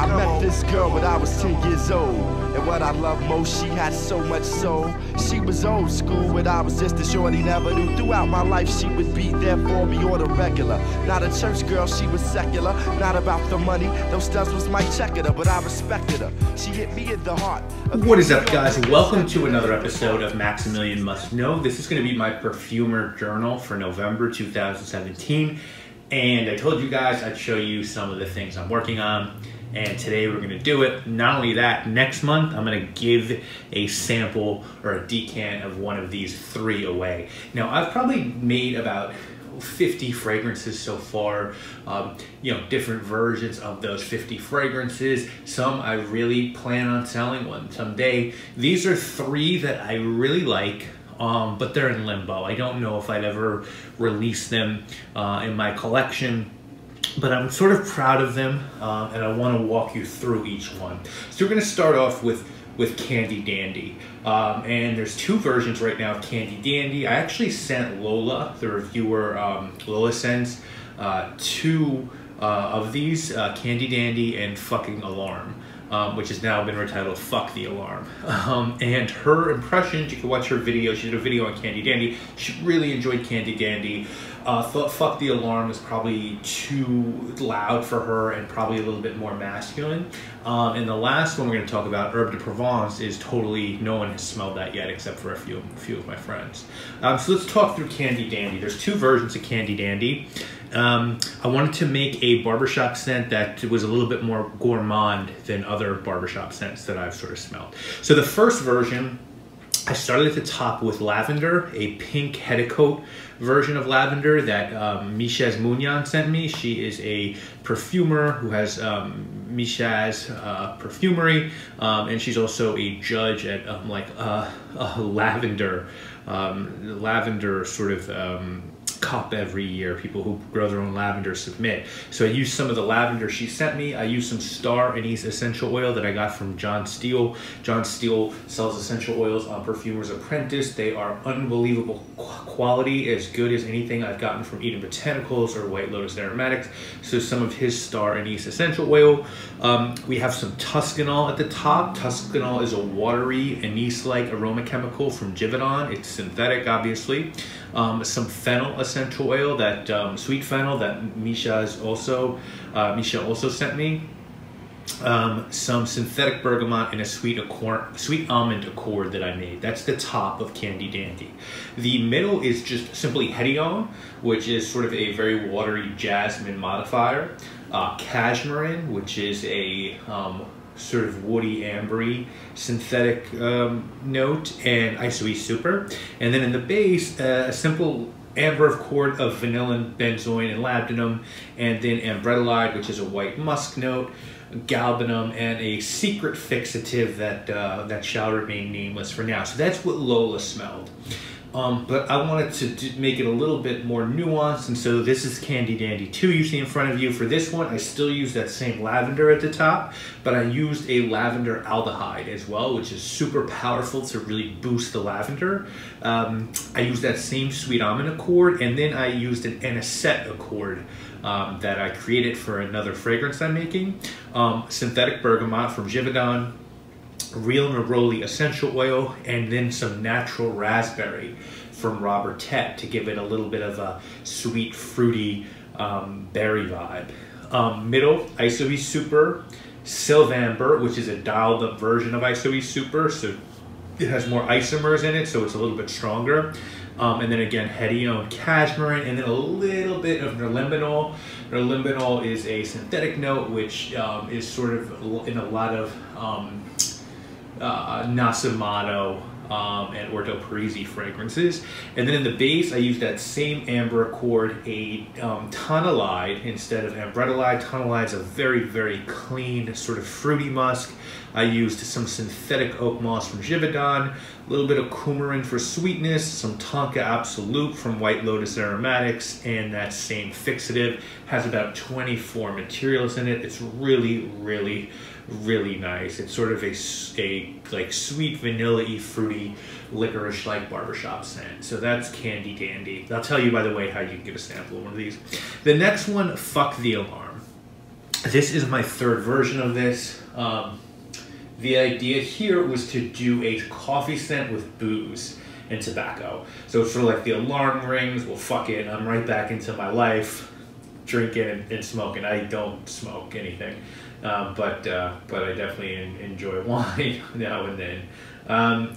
I met this girl when I was 10 years old, and what I love most, she had so much soul. She was old school when I was just a shorty, never knew. Throughout my life she would be there for me on the regular. Not a church girl, she was secular, not about the money. Those studs was my checking her, but I respected her. She hit me in the heart. What is up, guys, and welcome to another episode of Maximilian Must Know. This is going to be my perfumer journal for November 2017. And I told you guys I'd show you some of the things I'm working on, and today we're going to do it. Not only that, next month I'm going to give a sample or a decant of one of these 3 away. Now, I've probably made about 50 fragrances so far, different versions of those 50 fragrances. Some I really plan on selling one someday. These are 3 that I really like. But they're in limbo. I don't know if I'd ever release them in my collection, but I'm sort of proud of them, and I want to walk you through each one. So we're going to start off with Candide, and there's 2 versions right now of Candide. I actually sent Lola, the reviewer, Lola sends 2 of these, Candide and Fucking Alarm. Which has now been retitled Fuck the Alarm. And her impressions, you can watch her video. She did a video on Candide. She really enjoyed Candide. Thought Fuck the Alarm was probably too loud for her and probably a little bit more masculine. And the last one we're going to talk about, Herb de Provence, is totally, no one has smelled that yet except for a few of my friends. So let's talk through Candide. There's 2 versions of Candide. I wanted to make a barbershop scent that was a little bit more gourmand than other barbershop scents that I've sort of smelled. So the first version, I started at the top with lavender, a pink head-to-coat version of lavender that Michaz Munyan sent me. She is a perfumer who has Michaz Perfumery, and she's also a judge at lavender sort of cup every year. People who grow their own lavender submit. So I used some of the lavender she sent me. I used some Star Anise essential oil that I got from John Steele. John Steele sells essential oils on Perfumer's Apprentice. They are unbelievable quality, as good as anything I've gotten from Eden Botanicals or White Lotus Aromatics. So some of his Star Anise essential oil. We have some Tuscanol at the top. Tuscanol is a watery anise-like aroma chemical from Givaudan. It's synthetic, obviously. Some fennel essential oil, that sweet fennel that Misha also sent me. Some synthetic bergamot and a sweet almond accord that I made. That's the top of Candide. The middle is just simply Hédion, which is sort of a very watery jasmine modifier. Cashmerin, which is a sort of woody ambery synthetic note, and Isoe Super. And then in the base, a simple amber accord of vanillin, benzoin, and labdanum, and then ambretolide, which is a white musk note, galbanum, and a secret fixative that shall remain nameless for now. So that's what Lola smelled. But I wanted to make it a little bit more nuanced, and so this is Candide 2 you see in front of you. For this one, I still use that same lavender at the top, but I used a lavender aldehyde as well, which is super powerful to really boost the lavender. I used that same sweet almond accord, and then I used an anisette accord that I created for another fragrance I'm making. Synthetic bergamot from Givaudan, real neroli essential oil, and then some natural raspberry from Robert Tett to give it a little bit of a sweet, fruity berry vibe. Middle, Isoe Super, Sylvamber, which is a dialed up version of Isoe Super, so it has more isomers in it, so it's a little bit stronger. And then again, Hédion, Cashmerin, and then a little bit of Nerlimbinol. Nerlimbinol is a synthetic note, which is sort of in a lot of Nascimato and Orto Parisi fragrances. And then in the base, I used that same amber accord, a tonalide instead of ambretolide. Tonalide is a very, very clean, sort of fruity musk. I used some synthetic oak moss from Givaudan, a little bit of coumarin for sweetness, some Tonka Absolute from White Lotus Aromatics, and that same fixative. Has about 24 materials in it. It's really, really, really nice. It's sort of a like sweet vanilla-y, fruity, licorice-like barbershop scent. So that's Candide. I'll tell you, by the way, how you can get a sample of one of these. The next one, Fuck the Alarm. This is my third version of this. The idea here was to do a coffee scent with booze and tobacco. So it's sort of like the alarm rings, well, fuck it, I'm right back into my life, drinking and smoking. I don't smoke anything, but I definitely enjoy wine now and then.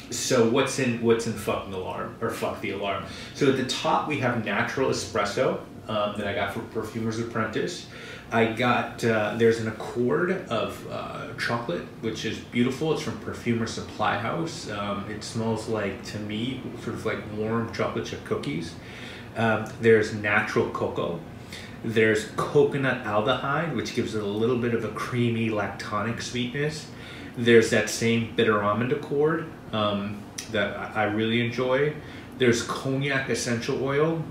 So what's in fuck the alarm? So at the top we have natural espresso that I got from Perfumer's Apprentice. I got, there's an accord of chocolate, which is beautiful. It's from Perfumer Supply House. It smells like, to me, sort of like warm chocolate chip cookies. There's natural cocoa. There's coconut aldehyde, which gives it a little bit of a creamy lactonic sweetness. There's that same bitter almond accord that I really enjoy. There's cognac essential oil.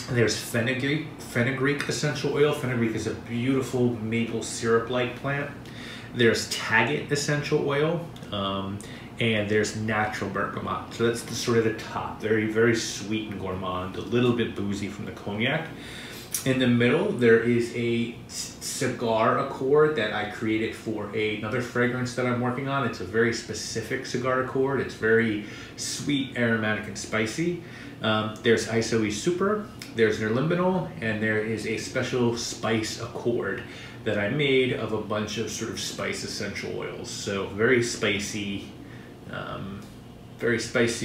There's fenugreek essential oil. Fenugreek is a beautiful maple syrup-like plant. There's Taggart essential oil, and there's natural bergamot. So that's sort of the top. Very, very sweet and gourmand, a little bit boozy from the cognac. In the middle, there is a cigar accord that I created for another fragrance that I'm working on. It's a very specific cigar accord. It's very sweet, aromatic, and spicy. There's ISOE Super, there's Nerlimbinol, and there is a special spice accord that I made of a bunch of sort of spice essential oils. So very spicy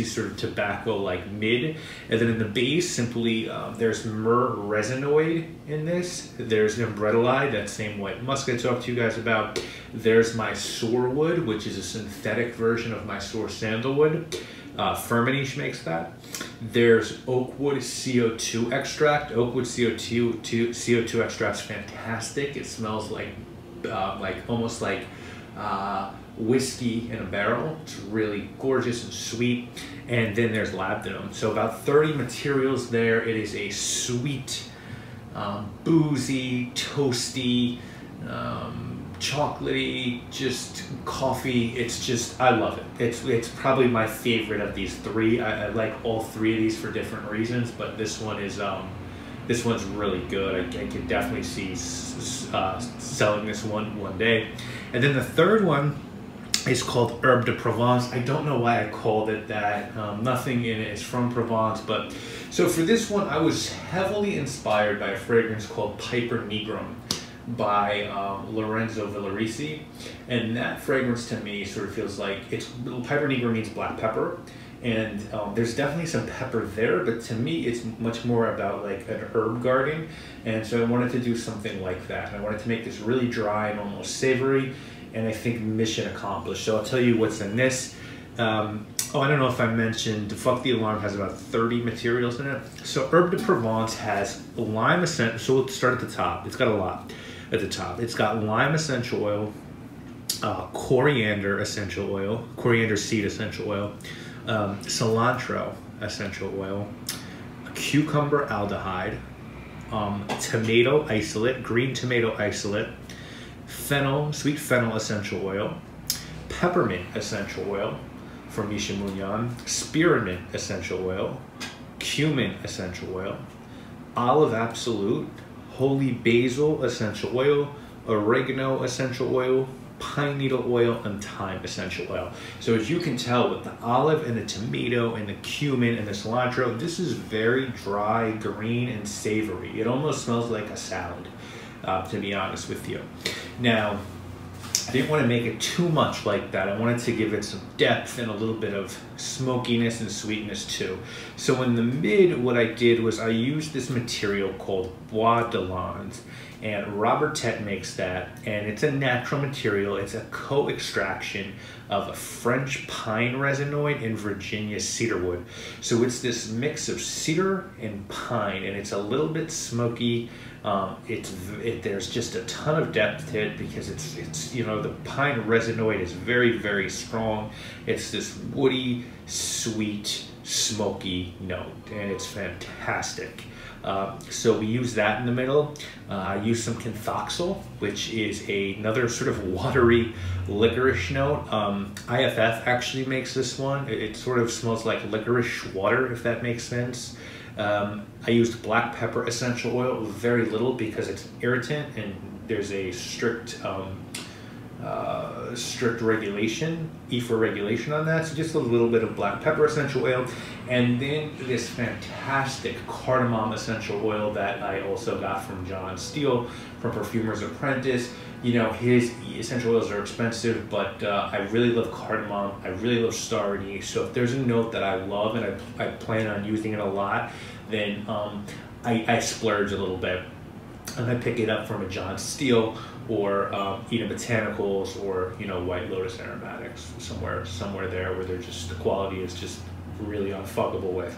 sort of tobacco-like mid. And then in the base, simply, there's myrrh resinoid in this. There's Embretolide, that same white musk I talked to you guys about. There's my soarwood, which is a synthetic version of my soar sandalwood. Firmenich makes that. There's oakwood CO2 extract. Oakwood CO2 extract's fantastic. It smells like almost like whiskey in a barrel. It's really gorgeous and sweet. And then there's labdanum. So about 30 materials there. It is a sweet, boozy, toasty, chocolatey, just coffee. It's just, I love it. It's probably my favorite of these three. I like all three of these for different reasons, but this one is this one's really good. I could definitely see selling this one day. And then the third one is called Herbe de Provence. I don't know why I called it that. Nothing in it is from Provence, but so for this one, I was heavily inspired by a fragrance called Piper Nigrum by Lorenzo Villarici, and that fragrance to me sort of feels like Piper Nigrum means black pepper, and there's definitely some pepper there, but to me it's much more about like an herb garden, and so I wanted to do something like that. I wanted to make this really dry and almost savory, and I think mission accomplished. So I'll tell you what's in this. Oh, I don't know if I mentioned, Fuck the Alarm has about 30 materials in it. So Herbe de Provence has lime essential, so we'll start at the top. It's got a lot at the top. It's got lime essential oil, coriander essential oil, coriander seed essential oil, cilantro essential oil, cucumber aldehyde, tomato isolate, green tomato isolate, fennel, sweet fennel essential oil, peppermint essential oil from Maximilian, spearmint essential oil, cumin essential oil, olive absolute, holy basil essential oil, oregano essential oil, pine needle oil, and thyme essential oil. So as you can tell with the olive and the tomato and the cumin and the cilantro, this is very dry, green, and savory. It almost smells like a salad, to be honest with you. Now, I didn't want to make it too much like that. I wanted to give it some depth and a little bit of smokiness and sweetness too. So in the mid, what I did was I used this material called Bois de Landes, and Robert Tett makes that, and it's a natural material. It's a co-extraction of a French pine resinoid and Virginia cedarwood. So it's this mix of cedar and pine, and it's a little bit smoky. There's just a ton of depth to it because it's you know, the pine resinoid is very, very strong. It's this woody, sweet, smoky note, and it's fantastic. So we use that in the middle. I use some Canthoxyl, which is another sort of watery licorice note. IFF actually makes this one. It sort of smells like licorice water, if that makes sense. I used black pepper essential oil, very little, because it's an irritant and there's a strict strict regulation, EFA regulation on that. So just a little bit of black pepper essential oil, and then this fantastic cardamom essential oil that I also got from John Steele from Perfumer's Apprentice. You know, his essential oils are expensive, but I really love cardamom. I really love star anise. So if there's a note that I love and I plan on using it a lot, then I splurge a little bit and I pick it up from a John Steele or Eden Botanicals, or, you know, White Lotus Aromatics, somewhere there where they're just, the quality is just really unfuckable with.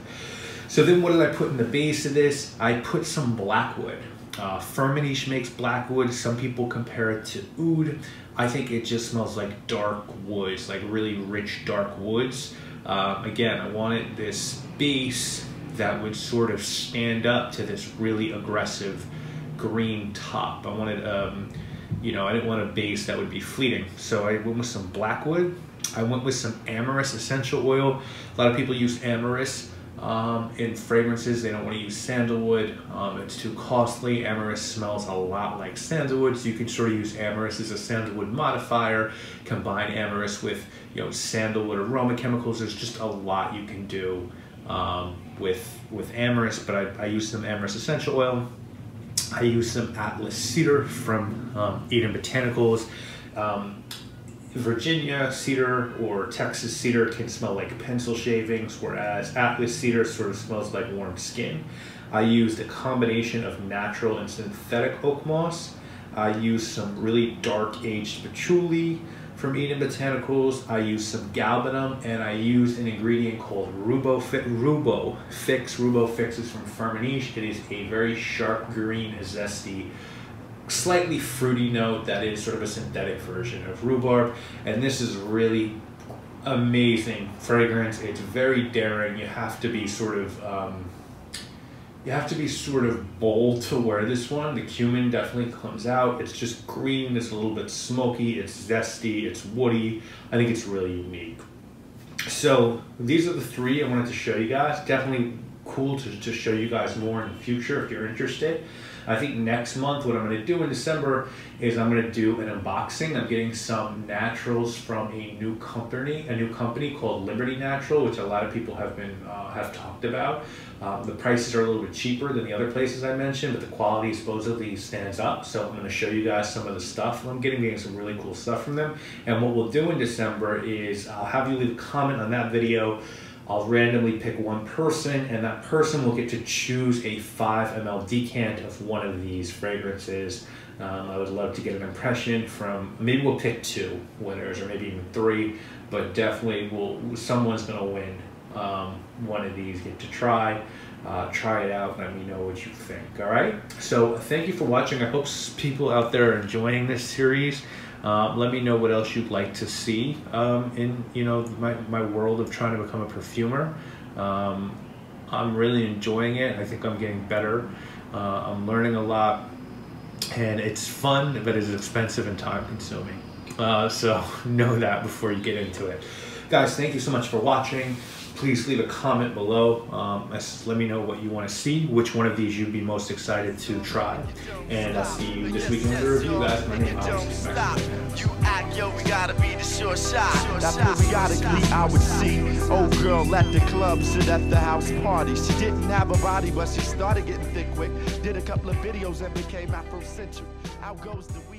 So then what did I put in the base of this? I put some blackwood. Firmenich makes blackwood. Some people compare it to oud. I think it just smells like dark woods, like really rich dark woods. Again, I wanted this base that would sort of stand up to this really aggressive green top. I wanted, you know, I didn't want a base that would be fleeting. So I went with some blackwood. I went with some amyris essential oil. A lot of people use amyris in fragrances. They don't want to use sandalwood. It's too costly. Amyris smells a lot like sandalwood, so you can sort of use amyris as a sandalwood modifier, combine amyris with, you know, sandalwood aroma chemicals. There's just a lot you can do with amyris, but I use some amyris essential oil. I use some Atlas cedar from Eden Botanicals. Virginia cedar or Texas cedar can smell like pencil shavings, whereas Atlas cedar sort of smells like warm skin. I used a combination of natural and synthetic oak moss. I used some really dark aged patchouli from Eden Botanicals. I used some galbanum, and I used an ingredient called RuboFix. RuboFix is from Firmenich. It is a very sharp green, zesty, slightly fruity note that is sort of a synthetic version of rhubarb, and this is really amazing fragrance. It's very daring. You have to be sort of bold to wear this one. The cumin definitely comes out. It's just green, it's a little bit smoky, it's zesty, it's woody. I think it's really unique. So these are the three I wanted to show you guys. Definitely cool to show you guys more in the future if you're interested. I think next month what I'm going to do in December is I'm going to do an unboxing. I'm getting some naturals from a new company called Liberty Natural, which a lot of people have talked about. The prices are a little bit cheaper than the other places I mentioned, but the quality supposedly stands up. So I'm going to show you guys some of the stuff I'm getting some really cool stuff from them. And what we'll do in December is I'll have you leave a comment on that video. I'll randomly pick one person, and that person will get to choose a 5 ml decant of one of these fragrances. I would love to get an impression from, maybe we'll pick 2 winners, or maybe even 3, but definitely someone's gonna win one of these. Get to try it out, and let me know what you think. All right, so thank you for watching. I hope people out there are enjoying this series. Let me know what else you'd like to see in, you know, my world of trying to become a perfumer. I'm really enjoying it. I think I'm getting better. I'm learning a lot, and it's fun, but it's expensive and time consuming. So know that before you get into it. Guys, thank you so much for watching. Please leave a comment below. Let me know what you want to see, which one of these you'd be most excited to try. And I'll see you this weekend with the review, guys. My name is Maximilian. You act, yo, we gotta be the short shot. That's periodically I would see. Old girl at the club, sit at the house party. She didn't have a body, but she started getting thick quick. Did a couple of videos and became Afrocentric. Out goes the weed.